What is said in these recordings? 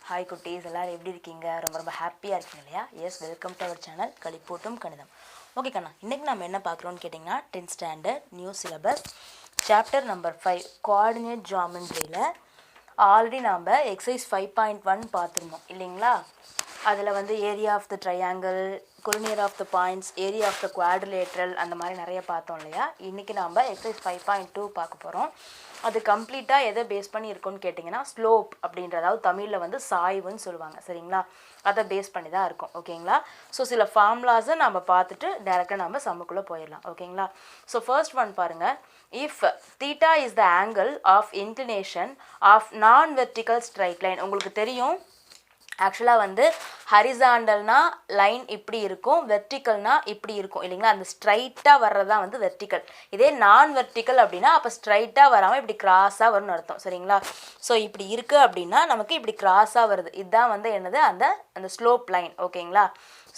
Hi குட்டீஸ், எல்லோரும் எப்படி இருக்கீங்க? ரொம்ப ஹாப்பியாக இருக்கீங்க இல்லையா? Yes, welcome to our channel களிப்பூட்டும் கணிதம். ஓகே கண்ணா, இன்றைக்கி நம்ம என்ன பார்க்குறோன்னு கேட்டிங்கன்னா 10th standard new syllabus chapter number 5 coordinate ஜாமெண்ட்ரியில் ஆல்ரெடி நாம் எக்ஸசைஸ் 5.1 பார்த்துருந்தோம் இல்லைங்களா? அதில் வந்து area of the triangle, collinear of the points, area of the quadrilateral அந்த மாதிரி நிறைய பார்த்தோம் இல்லையா? இன்றைக்கி நாம் எக்ஸசைஸ் 5.2 பார்க்க போகிறோம். அது கம்ப்ளீட்டாக எதை பேஸ் பண்ணி இருக்குன்னு கேட்டிங்கன்னா ஸ்லோப் அப்படின்ற, அதாவது தமிழில் வந்து சாய்வுன்னு சொல்லுவாங்க சரிங்களா? அதை பேஸ் பண்ணி தான் இருக்கும் ஓகேங்களா? ஸோ சில ஃபார்முலாஸை நம்ம பார்த்துட்டு டேரெக்டாக நம்ம சம்முக்குள்ளே போயிடலாம் ஓகேங்களா? ஸோ ஃபர்ஸ்ட் ஒன் பாருங்கள். If theta is the angle of inclination of non vertical straight line. உங்களுக்கு தெரியும் ஆக்சுவலாக வந்து ஹரிசாண்டல்னா லைன் இப்படி இருக்கும், வெர்டிக்கல்னா இப்படி இருக்கும் இல்லைங்களா? அந்த ஸ்ட்ரைட்டாக வர்றது தான் வந்து வெர்டிக்கல். இதே நான் வெர்டிக்கல் அப்படின்னா அப்போ ஸ்ட்ரைட்டாக வராமல் இப்படி கிராஸாக வரும்னு அர்த்தம் சரிங்களா? ஸோ இப்படி இருக்குது அப்படின்னா நமக்கு இப்படி கிராஸாக வருது, இதுதான் வந்து என்னது அந்த ஸ்லோப் லைன் ஓகேங்களா?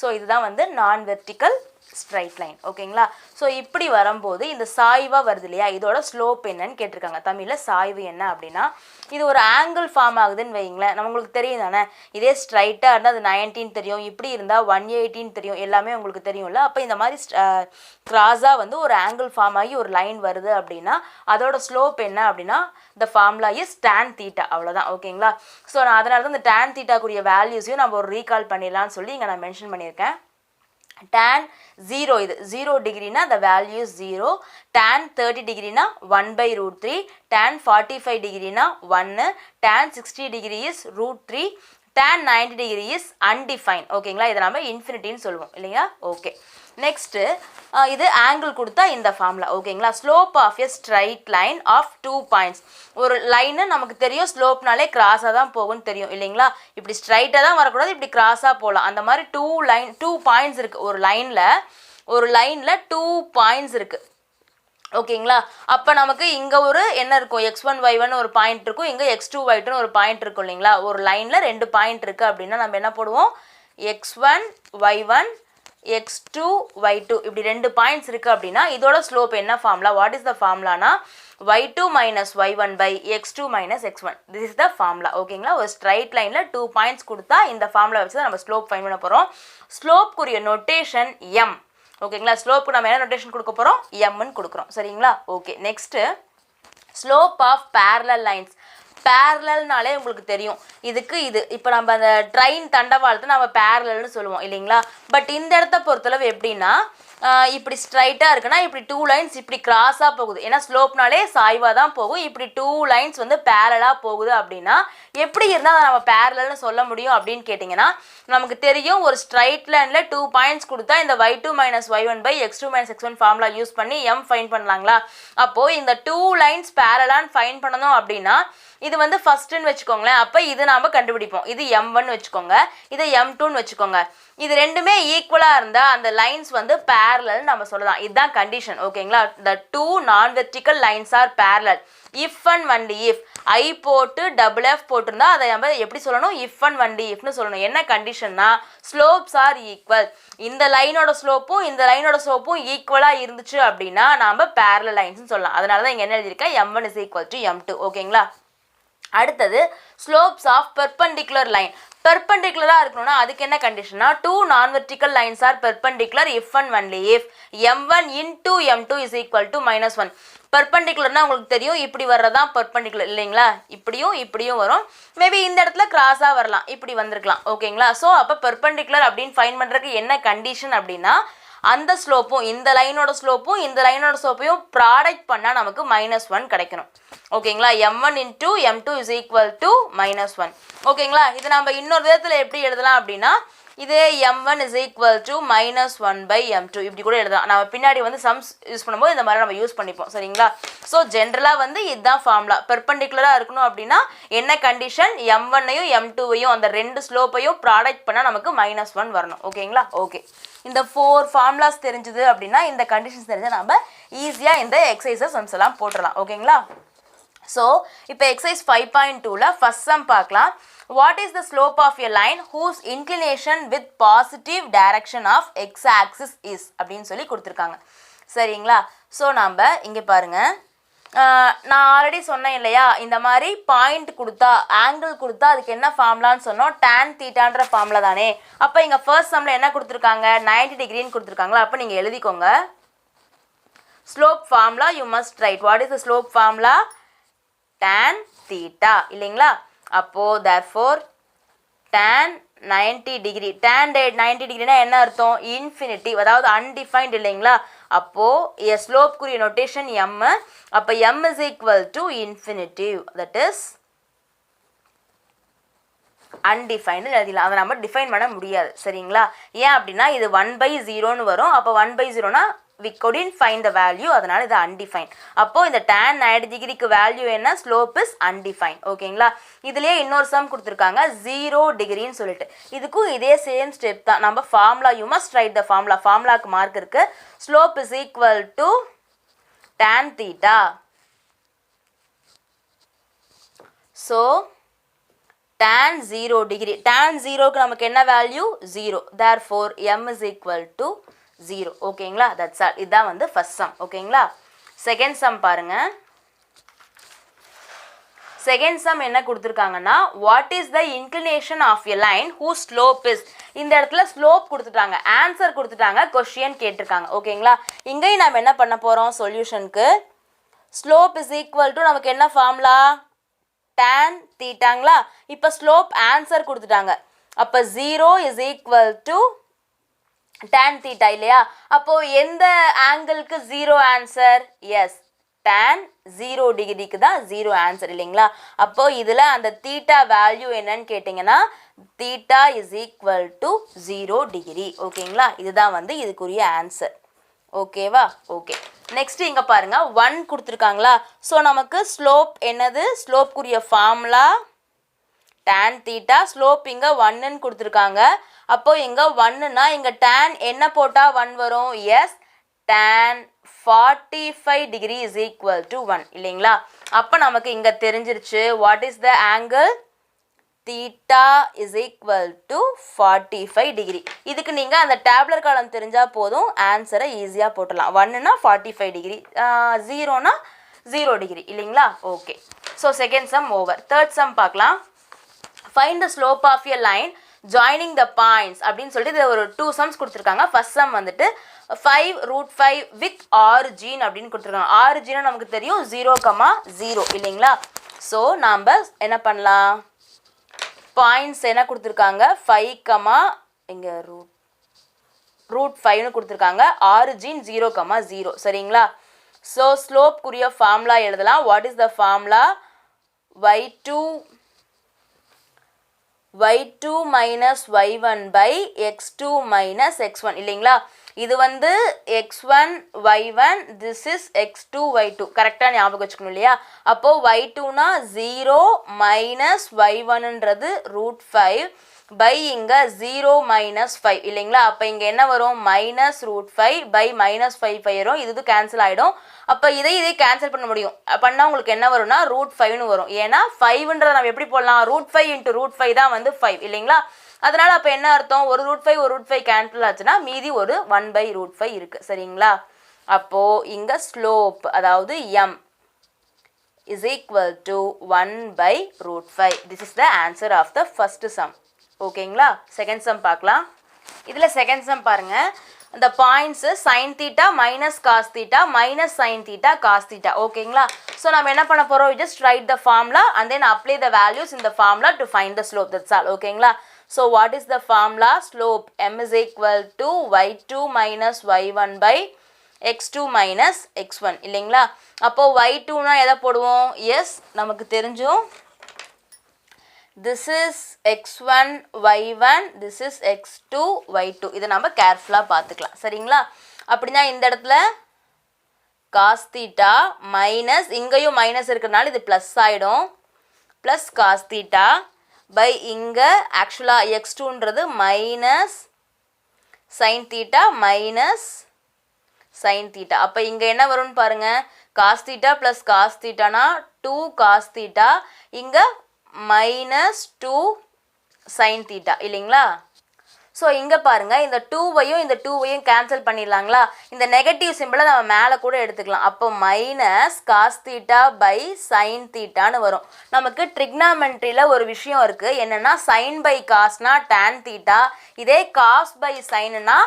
ஸோ இதுதான் வந்து நான் வெர்டிக்கல் ஸ்ட்ரைட் லைன் ஓகேங்களா? ஸோ இப்படி வரும்போது இந்த சாய்வாக வருது இல்லையா, இதோட ஸ்லோப் என்னன்னு கேட்டிருக்காங்க. தமிழில் சாய்வு என்ன அப்படின்னா, இது ஒரு ஆங்கிள் ஃபார்ம் ஆகுதுன்னு வைங்களேன். நம்மளுக்கு தெரியும் தானே, இதே ஸ்ட்ரைட்டாக இருந்தால் அது 19 தெரியும், இப்படி இருந்தால் 118 தெரியும், எல்லாமே உங்களுக்கு தெரியும்ல. அப்போ இந்த மாதிரி கிராஸாக வந்து ஒரு ஆங்கிள் ஃபார்ம் ஆகி ஒரு லைன் வருது அப்படின்னா அதோட ஸ்லோப் என்ன அப்படின்னா இந்த ஃபார்முலா இஸ் tan தீட்டா, அவ்வளோதான் ஓகேங்களா? ஸோ நான் அதனால தான் இந்த tan தீட்டாக்குரிய வேல்யூஸையும் நம்ம ஒரு ரீகால் பண்ணிடலாம்னு சொல்லி இங்கே நான் மென்ஷன் பண்ணியிருக்கேன். tan 0 இது 0 டிகிரினா the value is 0, tan 30 டிகிரினா 1/√3, tan 45 டிகிரினா 1, tan 60 degree is √3, tan 90 degree is undefined ஓகேங்களா? இதை நம்ம இன்ஃபினிட்டின்னு சொல்லுவோம் இல்லையா? ஓகே, நெக்ஸ்ட்டு இது ஆங்கிள் கொடுத்தா இந்த ஃபார்முலா ஓகேங்களா? Slope of a straight line of 2 points. ஒரு லைனு நமக்கு தெரியும் ஸ்லோப்னாலே கிராஸாக தான் போகும்னு தெரியும் இல்லைங்களா? இப்படி ஸ்ட்ரைட்டாக தான் வரக்கூடாது, இப்படி கிராஸாக போகலாம். அந்த மாதிரி 2 பாயிண்ட்ஸ் இருக்குது ஒரு லைனில் 2 பாயிண்ட்ஸ் இருக்குது ஓகேங்களா? அப்போ நமக்கு இங்கே ஒரு என்ன இருக்கும், x1 y1 ஒரு பாயிண்ட் இருக்கும், இங்கே x2 y2 ஒரு பாயிண்ட் இருக்கும் இல்லைங்களா? ஒரு லைனில் 2 பாயிண்ட் இருக்குது அப்படின்னா நம்ம என்ன போடுவோம், x1 y1 x2 y2 இப்படி 2 பாயிண்ட்ஸ் இருக்குது அப்படின்னா இதோட ஸ்லோப் என்ன ஃபார்முலா, வாட் இஸ் த ஃபார்முலானா y2 minus y1 by x2 minus x1. this is the formula ஓகேங்களா? ஒரு ஸ்ட்ரைட் லைனில் 2 பாயிண்ட்ஸ் கொடுத்தா இந்த ஃபார்முலா வச்சு தான் நம்ம ஸ்லோப் ஃபைண்ட் பண்ண போகிறோம். ஸ்லோப்புக்குரிய நோட்டேஷன் m ஓகேங்களா? ஸ்லோப்புக்கு நம்ம என்ன நோட்டேஷன் கொடுக்க போகிறோம், mன்னு கொடுக்குறோம் சரிங்களா? Okay, next slope of parallel lines. பேரலல்னாலே உங்களுக்கு தெரியும் இதுக்கு இது இப்போ நம்ம அந்த ட்ரெயின் தண்டவாளத்தை நம்ம பேரலல்னு சொல்லுவோம் இல்லைங்களா? பட் இந்த இடத்த பொறுத்தளவு எப்படின்னா இப்படி ஸ்ட்ரைட்டாக இருக்குன்னா இப்படி 2 லைன்ஸ் இப்படி கிராஸாக போகுது, ஏன்னா ஸ்லோப்னாலே சாய்வாக தான் போகும். இப்படி 2 லைன்ஸ் வந்து பேரலாக போகுது அப்படின்னா எப்படி இருந்தால் அதை நம்ம பேரலல்னு சொல்ல முடியும் அப்படின்னு கேட்டிங்கன்னா நமக்கு தெரியும் ஒரு ஸ்ட்ரைட் லைனில் 2 பாயிண்ட்ஸ் கொடுத்தா இந்த y2 minus y1 by x2 minus x1 formula use பண்ணி m ஃபைண்ட் பண்ணலாங்களா? அப்போது இந்த 2 லைன்ஸ் பேரலான்னு ஃபைண்ட் பண்ணணும் அப்படின்னா இது வந்து ஃபஸ்ட்டுன்னு வச்சுக்கோங்களேன். அப்போ இது நாம் கண்டுபிடிப்போம், இது m1 வச்சுக்கோங்க, இதை m2ன்னு வச்சுக்கோங்க. இது ரெண்டுமே ஈக்குவலாக இருந்தால் அந்த லைன்ஸ் வந்து பேரலல் நம்ம சொல்லலாம். இதுதான் கண்டிஷன் ஓகேங்களா? the 2 non-vertical lines are parallel if and only if. I போட்டு f போட்டிருந்தா அதை நம்ம எப்படி சொல்லணும், if and only ifனு சொல்லணும். என்ன கண்டிஷன்னா ஸ்லோப்ஸ் ஆர் ஈக்குவல். இந்த லைனோட ஸ்லோப்பும் இந்த லைனோட ஸ்லோப்பும் ஈக்குவலாக இருந்துச்சு அப்படின்னா நாம் பேரலல் லைன்ஸ்னு சொல்லலாம். அதனால தான் இங்கே என்ன எழுதியிருக்கேன், m1 is equal to m2 ஓகேங்களா? அடுத்தது ஸ்லோப்ஸ் ஆஃப் பெர்பெண்டிகுலர் லைன். பெர்பெண்டிகுலராக இருக்கணும்னா அதுக்கு என்ன கண்டிஷன்னா 2 non-vertical lines are perpendicular if and only if m1 into m2 is equal to -1. பெர்பெண்டிகுலர்னா உங்களுக்கு தெரியும் இப்படி வர்றதான் பெர்பெண்டிகுலர் இல்லைங்களா? இப்படியும் வரும், மேபி இந்த இடத்துல கிராஸாக வரலாம், இப்படி வந்திருக்கலாம் ஓகேங்களா? ஸோ அப்போ பெர்பெண்டிகுலர் அப்படின்னு ஃபைண்ட் பண்ணுறதுக்கு என்ன கண்டிஷன் அப்படின்னா அந்த ஸ்லோப்பும் இந்த லைனோட ஸ்லோப்பையும் ப்ராடக்ட் பண்ணால் நமக்கு -1 கிடைக்கணும் ஓகேங்களா? m1 into m2 is equal to -1 ஓகேங்களா? இது நம்ம இன்னொரு விதத்தில் எப்படி எழுதலாம் அப்படின்னா இதே m1 is equal to -1/m2 இப்படி கூட எழுதலாம். நம்ம பின்னாடி வந்து சம்ஸ் யூஸ் பண்ணும்போது இந்த மாதிரி நம்ம யூஸ் பண்ணிப்போம் சரிங்களா? ஸோ ஜென்ரலாக வந்து இதுதான் ஃபார்முலா. பெர்பெண்டிகுலராக இருக்கணும் அப்படின்னா என்ன கண்டிஷன், m1ஐயும் m2வையும் அந்த 2 ஸ்லோப்பையும் ப்ராடக்ட் பண்ணால் நமக்கு -1 வரணும் ஓகேங்களா? ஓகே, இந்த 4 ஃபார்முலாஸ் தெரிஞ்சுது அப்படின்னா இந்த கண்டிஷன்ஸ் தெரிஞ்சால் நம்ம ஈஸியாக இந்த எக்ஸசைசஸ் சம்ஸ் எல்லாம் போட்டுடலாம் ஓகேங்களா? ஸோ இப்போ எக்ஸசைஸ் 5.2ல ஃபர்ஸ்ட் சம் பார்க்கலாம். What is the slope of a line whose inclination with positive direction of x-axis is அப்படின்னு சொல்லி கொடுத்துருக்காங்க சரிங்களா? ஸோ நம்ம இங்கே பாருங்கள், நான் ஆல்ரெடி சொன்னேன் இல்லையா, இந்த மாதிரி பாயிண்ட் கொடுத்தா ஆங்கிள் கொடுத்தா அதுக்கு என்ன ஃபார்முலான்னு சொன்னோம், டேன் தீட்டான்ற ஃபார்முலா தானே. அப்போ இங்கே ஃபர்ஸ்ட் சம்மில் என்ன கொடுத்துருக்காங்க, 90 டிகிரின்னு கொடுத்துருக்காங்களா. அப்போ நீங்கள் எழுதிக்கோங்க, slope formula you must write. What is the slope formula, tan theta இல்லைங்களா. அப்போது தேர்ஃபோர் டேன் 90 டிகிரி, டேன் 90 டிகிரினா என்ன அர்த்தம், இன்ஃபினிட்டிவ், அதாவது அன்டிஃபைன்ட் இல்லைங்களா. அப்போது எ ஸ்லோப்க்குரிய நொட்டேஷன் எம். அப்போ M is equal to infinitive, that is undefined எழுதிடலாம். அதை நம்ம டிஃபைன் பண்ண முடியாது சரிங்களா. ஏன் அப்படின்னா இது 1/0ன்னு வரும். அப்போ 1/0னா we couldn't find the value, அதனால இது undefined. அப்போ இந்த tan 90 டிகிரிக்கு வேல்யூ என்ன, ஸ்லோப் இஸ் undefined ஓகேங்களா. இதுலயே இன்னொரு சம் கொடுத்துருக்காங்க 0 டிகிரின்னு சொல்லிட்டு, இதுக்கும் இதே சேம் ஸ்டெப் தான். நம்ம formula you must write the formula, ஃபார்முலாக்கு மார்க் இருக்கு. Slope is equal to tan theta. So tan 0 degree, tan 0க்கு நமக்கு என்ன value 0, therefore m is equal to 0 ஓகேங்களா. That's all. இதுதான் வந்து ஃபர்ஸ்ட் சம் ஓகேங்களா. செகண்ட் சம் பாருங்க. செகண்ட் சம் என்ன கொடுத்துருக்காங்கன்னா, what is the inclination of a line who slope is. இந்த இடத்துல ஸ்லோப் கொடுத்துட்டாங்க, ஆன்சர் கொடுத்துட்டாங்க, கொஸ்டின் கேட்டிருக்காங்க ஓகேங்களா. இங்கேயும் நம்ம என்ன பண்ண போகிறோம், சொல்யூஷனுக்கு ஸ்லோப் இஸ் ஈக்குவல் டு நமக்கு என்ன ஃபார்முலா, tan தீட்டாங்களா. இப்போ ஸ்லோப் ஆன்சர் கொடுத்துட்டாங்க. அப்போ 0 is equal to tan theta இல்லையா. அப்போது எந்த ஆங்கிளுக்கு 0 ஆன்சர், எஸ் tan 0 டிகிரிக்கு தான் 0 ஆன்சர் இல்லைங்களா. அப்போது இதில் அந்த தீட்டா வேல்யூ என்னன்னு கேட்டிங்கன்னா, theta is equal to 0 degree ஓகேங்களா. இதுதான் வந்து இதுக்குரிய ஆன்சர் ஓகேவா. ஓகே, நெக்ஸ்ட் இங்கே பாருங்கள் 1 கொடுத்துருக்காங்களா. ஸோ நமக்கு ஸ்லோப் என்னது, ஸ்லோப்க்குரிய ஃபார்முலா tan தீட்டா, ஸ்லோப் இங்கே 1ன்னு கொடுத்துருக்காங்க. அப்போ இங்கே 1ன்னா இங்கே tan என்ன போட்டால் 1 வரும், as tan 45 degree is equal to 1 இல்லைங்களா. அப்போ நமக்கு இங்கே தெரிஞ்சிருச்சு what is the angle, theta is equal to 45 degree. இதுக்கு நீங்கள் அந்த டேப்லர் காலம் தெரிஞ்சால் போதும், ஆன்சரை ஈஸியாக போட்டலாம். 1ன்னா 45 டிகிரி, 0னா 0 டிகிரி இல்லைங்களா. Okay, so second sum over. Third sum பார்க்கலாம். Find the slope of a line joining the points அப்படின்னு சொல்லிட்டு இது ஒரு 2 சம்ஸ் கொடுத்துருக்காங்க. ஃபர்ஸ்ட் சம் வந்துட்டு 5√5 வித் ஆரிஜின் அப்படின்னு கொடுத்துருக்காங்க. ஆரிஜினா நமக்கு தெரியும் 0,0 இல்லைங்களா. ஸோ நாம் என்ன பண்ணலாம், பாயிண்ட்ஸ் என்ன கொடுத்துருக்காங்க 5, இங்கே √5ன்னு கொடுத்துருக்காங்க, ஆரிஜின் 0,0 சரிங்களா. ஸோ ஸ்லோப்க்குரிய ஃபார்முலா எழுதலாம். What is the formula, y2 minus y1 by x2 minus x1 இல்லைங்களா. இது வந்து x1 y1, this is x2 y2 கரெக்டாக ஞாபகம் வச்சுக்கணும் இல்லையா. அப்போது y2னா 0 minus y1ன்றது √5 by இங்கே 0 minus 5 இல்லைங்களா. அப்போ இங்கே என்ன வரும், -√5 by -5 வரும். இது கேன்சல் ஆகிடும். அப்போ இதை கேன்சல் பண்ண முடியும், பண்ணால் உங்களுக்கு என்ன வரும்னா √5ன்னு வரும். ஏன்னா 5ன்றதை நம்ம எப்படி போடலாம், √5 × √5 தான் வந்து 5 இல்லைங்களா. அதனால் அப்போ என்ன அர்த்தம், ஒரு √5 கேன்சல் ஆச்சுன்னா மீதி ஒரு 1/√5 இருக்குது சரிங்களா. அப்போது இங்கே ஸ்லோப் அதாவது m is equal to 1/√5. This is the answer of the first sum ஓகேங்களா. செகண்ட் சம் பார்க்கலாம். இதில் செகண்ட் சம் பாருங்கள். இந்த points sin theta minus cos theta minus sine theta cos theta ஓகேங்களா. ஸோ நம்ம என்ன பண்ண போகிறோம், just write the formula and then apply the values in the formula to find the slope, that's all ஓகேங்களா. So what is the formula, slope m is equal to y2 minus y1 by x2 minus x1 இல்லைங்களா. அப்போது y2னா எதை போடுவோம், S நமக்கு தெரிஞ்சும் this is x1 y1, this is x2 y2. இதை நம்ம கேர்ஃபுல்லாக பார்த்துக்கலாம் சரிங்களா. அப்படின்னா இந்த இடத்துல காஸ் தீட்டா மைனஸ், இங்கேயும் மைனஸ் இருக்கிறதுனால இது ப்ளஸ் ஆகிடும், ப்ளஸ் காஸ் தீட்டா பை இங்கே ஆக்சுவலாக x2ன்றது minus sine theta minus sine theta. அப்போ இங்கே என்ன வரும்னு பாருங்கள், காஸ் தீட்டா ப்ளஸ் காஸ் தீட்டானா 2 காஸ் தீட்டா, இங்கே -2 சைன் தீட்டா இல்லைங்களா. ஸோ இங்கே பாருங்கள் இந்த 2வையும் இந்த 2வையும் கேன்சல் பண்ணிடலாங்களா. இந்த நெகட்டிவ் சிம்பிளை நம்ம மேலே கூட எடுத்துக்கலாம். அப்போ minus cos theta by sine தீட்டான்னு வரும். நமக்கு ட்ரிக்னாமெண்ட்ரியில் ஒரு விஷயம் இருக்குது, என்னென்னா சைன் பை காஸ்னா டேன் தீட்டா, இதே காஸ் பை சைனுனா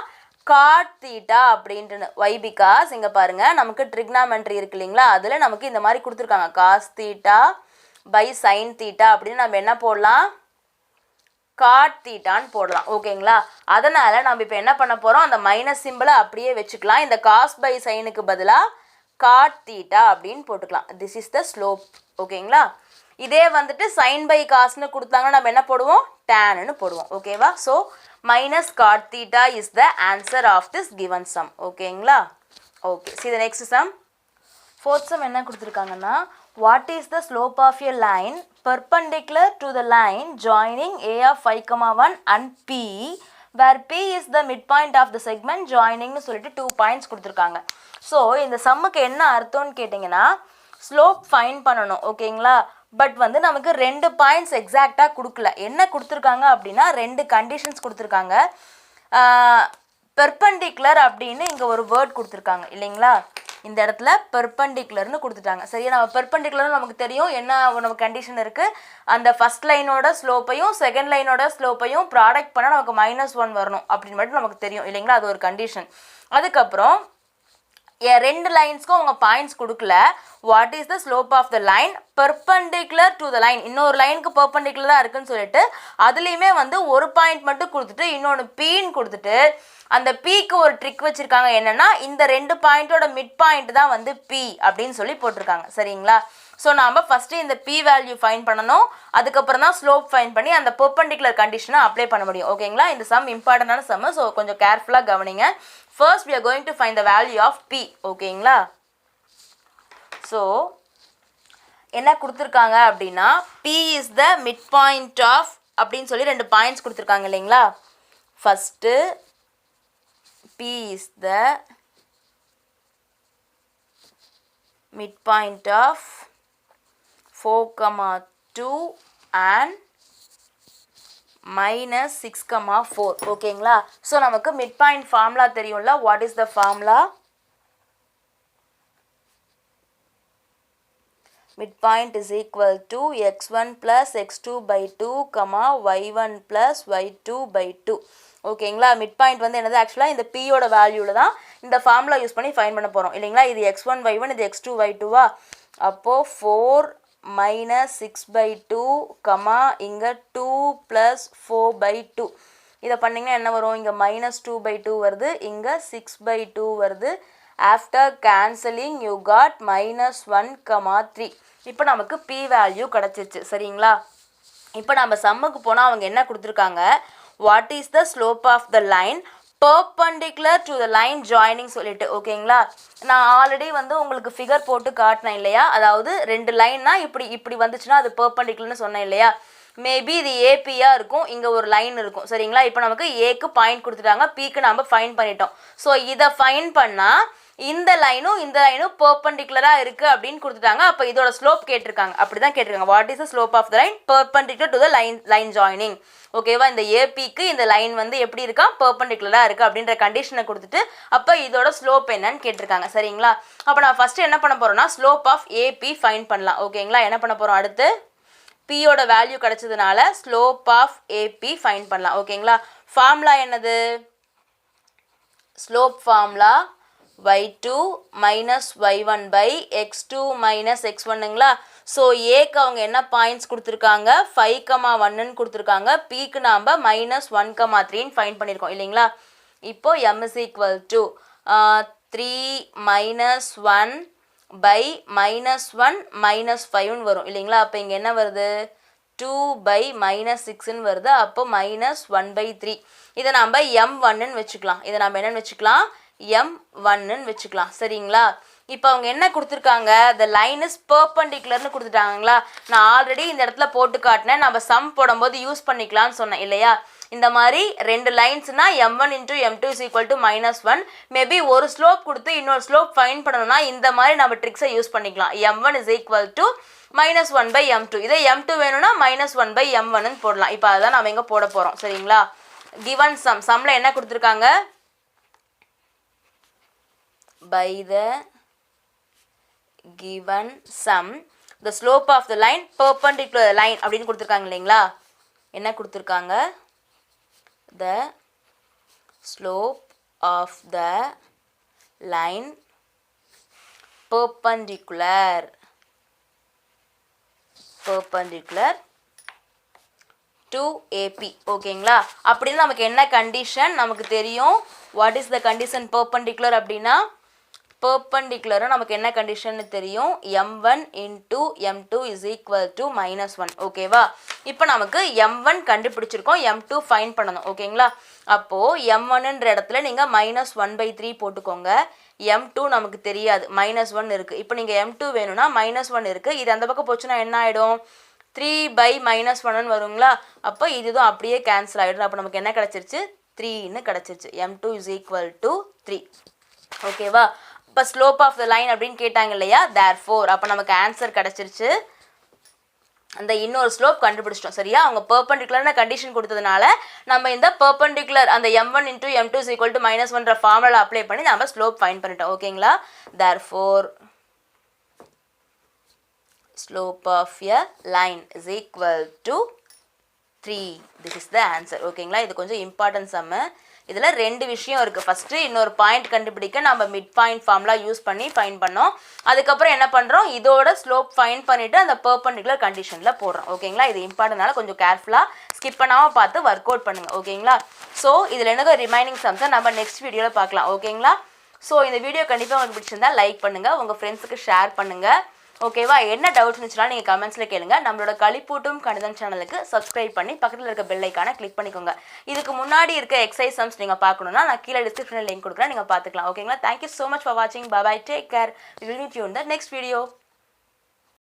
காட் தீட்டா அப்படின்ட்டு. ஒய் பிகாஸ் இங்கே பாருங்கள் நமக்கு ட்ரிக்னாமெண்ட்ரி இருக்கு இல்லைங்களா, அதில் நமக்கு இந்த மாதிரி கொடுத்துருக்காங்க cos theta by sine theta அப்படின்னு நம்ம என்ன போடலாம், காட் தீட்டான்னு போடலாம். ஓகேங்களா. அதனால் நம்ம இப்போ என்ன பண்ண போகிறோம், அந்த மைனஸ் சிம்பிளை அப்படியே வச்சுக்கலாம். இந்த காஸ் பை சைனுக்கு பதிலாக காட் தீட்டா அப்படின்னு போட்டுக்கலாம். This is the slope. ஓகேங்களா. இதே வந்துட்டு சைன் பை காஸ்னு கொடுத்தாங்கன்னா நம்ம என்ன போடுவோம், டேன்னு போடுவோம். ஓகேவா. So minus cot theta is the answer of this given sum. ஓகேங்களா. Okay, see the next sum. Fourth sum என்ன கொடுத்துருக்காங்கன்னா, what is the slope of a line perpendicular to the line joining a of 5,1 and p where p is the midpoint of the segment joining னு சொல்லிட்டு 2 points கொடுத்துருக்காங்க. So இந்த சம்முக்கு என்ன அர்த்தம்னு கேட்டிங்கன்னா, slope fine பண்ணணும். ஓகேங்களா. பட் வந்து நமக்கு 2 பாயிண்ட்ஸ் எக்ஸாக்டாக கொடுக்கல. என்ன கொடுத்துருக்காங்க அப்படின்னா 2 கண்டிஷன்ஸ் கொடுத்துருக்காங்க. பெர்பெண்டிகுலர் அப்படின்னு இங்கே ஒரு வேர்ட் கொடுத்துருக்காங்க இல்லைங்களா. இந்த இடத்துல பெர்பெண்டிகுலர்னு கொடுத்துட்டாங்க. சரியா. நம்ம பெர்பெண்டிகுலர்னு நமக்கு தெரியும் என்ன நமக்கு கண்டிஷன் இருக்குது, அந்த ஃபஸ்ட் லைனோட ஸ்லோப்பையும் செகண்ட் லைனோட ஸ்லோப்பையும் ப்ராடக்ட் பண்ணால் நமக்கு -1 வரணும் அப்படின்னு மட்டும் நமக்கு தெரியும் இல்லைங்களா. அது ஒரு கண்டிஷன். அதுக்கப்புறம் 2 லைன்ஸ்க்கும் அவங்க பாயிண்ட்ஸ் கொடுக்கல. What is the slope of the line perpendicular to the line, இன்னொரு லைனுக்கு பெர்பெண்டிகுலராக இருக்குன்னு சொல்லிட்டு அதுலேயுமே வந்து ஒரு பாயிண்ட் மட்டும் கொடுத்துட்டு இன்னொன்று பீன்னு கொடுத்துட்டு அந்த பீக்கு ஒரு ட்ரிக் வச்சுருக்காங்க. என்னென்னா இந்த 2 பாயிண்ட்டோட மிட் பாயிண்ட் தான் வந்து பி அப்படின்னு சொல்லி போட்டிருக்காங்க. சரிங்களா. ஸோ நாம் ஃபஸ்ட்டு இந்த பி வேல்யூ ஃபைன் பண்ணணும், அதுக்கப்புறம் தான் ஸ்லோப் ஃபைன் பண்ணி அந்த பெர்பெண்டிகுலர் கண்டிஷனை அப்ளை பண்ண முடியும். ஓகேங்களா. இந்த சம் இம்பார்ட்டண்டான சம். ஸோ கொஞ்சம் கேர்ஃபுல்லாக கவனிங்க. First we are going to find the value of p. ஓகேங்களா. ஸோ என்ன கொடுத்துருக்காங்க அப்படின்னா p is the midpoint of அப்படின்னு சொல்லி 2 பாயிண்ட்ஸ் கொடுத்துருக்காங்க இல்லைங்களா. First p is the midpoint of 4,2 and -6,4. ஓகேங்களா. ஸோ நமக்கு மிட் பாயிண்ட் ஃபார்முலா தெரியும்ல. What is the formula? midpoint is equal to x1 plus x2 by 2, y1 plus y2 by 2. ஓகேங்களா. Mid point வந்து என்னது, ஆக்சுவலாக இந்த பியோட வேல்யூவில் தான் இந்த ஃபார்முலா யூஸ் பண்ணி ஃபைன் பண்ண போகிறோம் இல்லைங்களா. இது x1 y1, இது x2 y2வா. அப்போது 4 -6/2, இங்கே 2 + 4/2. இதை பண்ணிங்கன்னா என்ன வரும், இங்கே -2/2 வருது, இங்கே 6/2 வருது. After cancelling you got -1, 3. இப்போ நமக்கு பி வேல்யூ கிடச்சிச்சு. சரிங்களா. இப்போ நம்ம சம்முக்கு போனால் அவங்க என்ன கொடுத்துருக்காங்க, what is the slope of the line perpendicular to the line joining சொல்லிட்டு. ஓகேங்களா. நான் ஆல்ரெடி வந்து உங்களுக்கு ஃபிகர் போட்டு காட்டினேன் இல்லையா, அதாவது 2 லைன்னா இப்படி வந்துச்சுன்னா அது பெர்பெண்டிகுலர்னு சொன்னேன் இல்லையா. மேபி இது ஏபியாக இருக்கும், இங்கே ஒரு லைன் இருக்கும். சரிங்களா. இப்போ நமக்கு ஏக்கு பாயிண்ட் கொடுத்துட்டாங்க, பிக்கு நம்ம ஃபைன் பண்ணிட்டோம். ஸோ இதை ஃபைன் பண்ணால் இந்த லைனும் பெர்பெண்டிகுலராக இருக்குது அப்படின்னு கொடுத்துட்டாங்க. அப்போ இதோட ஸ்லோப் கேட்டிருக்காங்க, அப்படி தான் கேட்டிருக்காங்க. What is the slope of the line perpendicular to the line joining. ஓகேவா. இந்த ஏபிக்கு இந்த லைன் வந்து எப்படி இருக்கா, பெர்பெண்டிகுலராக இருக்குது அப்படின்ற கண்டிஷனை கொடுத்துட்டு அப்போ இதோட ஸ்லோப் என்னன்னு கேட்டிருக்காங்க. சரிங்களா. அப்போ நான் ஃபஸ்ட்டு என்ன பண்ண போகிறோம்னா ஸ்லோப் ஆஃப் ஏபி ஃபைன் பண்ணலாம். ஓகேங்களா. என்ன பண்ண போகிறோம், அடுத்து பியோட வேல்யூ கிடச்சதுனால ஸ்லோப் ஆஃப் ஏபி ஃபைன் பண்ணலாம். ஓகேங்களா. ஃபார்முலா என்னது, slope formula y2 minus y1 by x2 minus x1ங்களா. ஸோ ஏக்கு அவங்க என்ன பாயிண்ட்ஸ் கொடுத்துருக்காங்க, 5,1ன்னு கொடுத்துருக்காங்க. பிக்கு நாம் -1,3ன்னு ஃபைன் பண்ணியிருக்கோம் இல்லைங்களா. இப்போது m is equal to 3 - 1 by -1 -5ன்னு வரும் இல்லைங்களா. அப்போ இங்கே என்ன வருது, 2 by -6ன்னு வருது. அப்போ -1/3. இதை நாம் m1ன்னு வச்சுக்கலாம். இதை நம்ம என்னன்னு வச்சுக்கலாம், m1ன்னு வச்சுக்கலாம். சரிங்களா. இப்போ அவங்க என்ன கொடுத்துருக்காங்க, the line is perpendicularன்னு கொடுத்துட்டாங்களா. நான் ஆல்ரெடி இந்த இடத்துல போட்டு காட்டினேன், நம்ம சம் போடும்போது யூஸ் பண்ணிக்கலாம்னு சொன்னேன் இல்லையா. இந்த மாதிரி 2 லைன்ஸ்னா m1 × m2 is equal to -1. Maybe ஒரு ஸ்லோப் கொடுத்து இன்னொரு ஸ்லோப் ஃபைன் பண்ணணும்னா இந்த மாதிரி நம்ம ட்ரிக்ஸை யூஸ் பண்ணிக்கலாம். m1 is equal to -1/m2. இதே m2 வேணும்னா -1/m1ன்னு போடலாம். இப்போ அதான் நம்ம எங்கே போட போகிறோம். சரிங்களா. given sum sumல என்ன கொடுத்திருக்காங்க by the given sum the slope of the line perpendicular line அப்படினு கொடுத்திருக்காங்க இல்லீங்களா என்ன கொடுத்திருக்காங்க the slope of the line perpendicular to AP ஓகேங்களா அப்படினா நமக்கு என்ன கண்டிஷன் நமக்கு தெரியும் what is the condition perpendicular அப்படினா perpendicular நமக்கு என்ன கண்டிஷன் தெரியும் m1 into m2 is equal to -1 ஓகேவா இப்போ நமக்கு m1 கண்டுபிடிச்சிருக்கோம் m2 ஃபைண்ட் பண்ணனும் ஓகேங்களா அப்போ m1 ன்ற இடத்துல நீங்க -1/3 போட்டுக்கோங்க m2 நமக்கு தெரியாது -1 இருக்கு இப்போ நீங்க m2 வேணும்னா -1 இருக்கு இது அந்த பக்கம் போச்சுனா என்ன ஆயிடும் 3/-1 ன்னு வருங்களா அப்போ இதுவும் அப்படியே கேன்சல் ஆயிடும் அப்ப நமக்கு என்ன கிடைச்சிருச்சு 3 ன்னு கிடைச்சிருச்சு m2 is equal to 3 ஓகேவா இப்ப ஸ்லோப் ஆஃப் தி லைன் அப்படினு கேட்டாங்க இல்லையா therefore அப்ப நமக்கு ஆன்சர் கிடைச்சிருச்சு அந்த இன்னொரு ஸ்லோப் கண்டுபிடிச்சிட்டோம் சரியா அவங்க பெர்பெண்டிகுலர்ன கண்டிஷன் கொடுத்ததனால நம்ம இந்த பெர்பெண்டிகுலர் அந்த m1 * m2 = -1 ன்ற ஃபார்முலா அப்ளை பண்ணி நாம ஸ்லோப் ஃபைண்ட் பண்ணிட்டோம் ஓகேங்களா therefore slope of a line is equal to 3 this is the answer ஓகேங்களா இது கொஞ்சம் இம்பார்ட்டன்ட் சம் இதுல ரெண்டு விஷயம் இருக்கு ஃபர்ஸ்ட் இன்னொரு பாயிண்ட் கண்டுபிடிக்க நம்ம மிட் பாயிண்ட் ஃபார்முலா யூஸ் பண்ணி ஃபைண்ட் பண்ணோம் அதுக்கு அப்புறம் என்ன பண்றோம் இதோட ஸ்லோப் ஃபைண்ட் பண்ணிட்டு அந்த பெர்பெண்டிகுலர் கண்டிஷன்ல போடுறோம் ஓகேங்களா இது இம்பார்ட்டன்ட்னால கொஞ்சம் கேர்ஃபுல்லா ஸ்கிப் பண்ணாம பார்த்து வொர்க் அவுட் பண்ணுங்க ஓகேங்களா சோ இதுல என்ன ரிமைனிங் சம்ஸ் நம்ம நெக்ஸ்ட் வீடியோல பார்க்கலாம் ஓகேங்களா சோ இந்த வீடியோ கண்டிப்பா உங்களுக்கு பிடிச்சிருந்தா லைக் பண்ணுங்க உங்க ஃப்ரெண்ட்ஸ்க்கு ஷேர் பண்ணுங்க ஓகேவா என்ன டவுட்ஸ் இருந்துச்சுனா நீங்க கமெண்ட்ஸ்ல கேளுங்க நம்மளோட களிப்பூட்டும் கணிதம் சேனலுக்கு சப்ஸ்கிரைப் பண்ணி பக்கத்துல இருக்க பெல் ஐகானை கிளிக் பண்ணிக்கோங்க இதுக்கு முன்னாடி இருக்க எக்ஸசைஸ் சம்ஸ் நீங்க பார்க்கணும்னா நான் கீழ டிஸ்கிரிப்ஷன்ல லிங்க் கொடுக்குறேன் நீங்க பாத்துக்கலாம் ஓகேங்களா thank you so much for watching bye bye take care we will meet you in the next video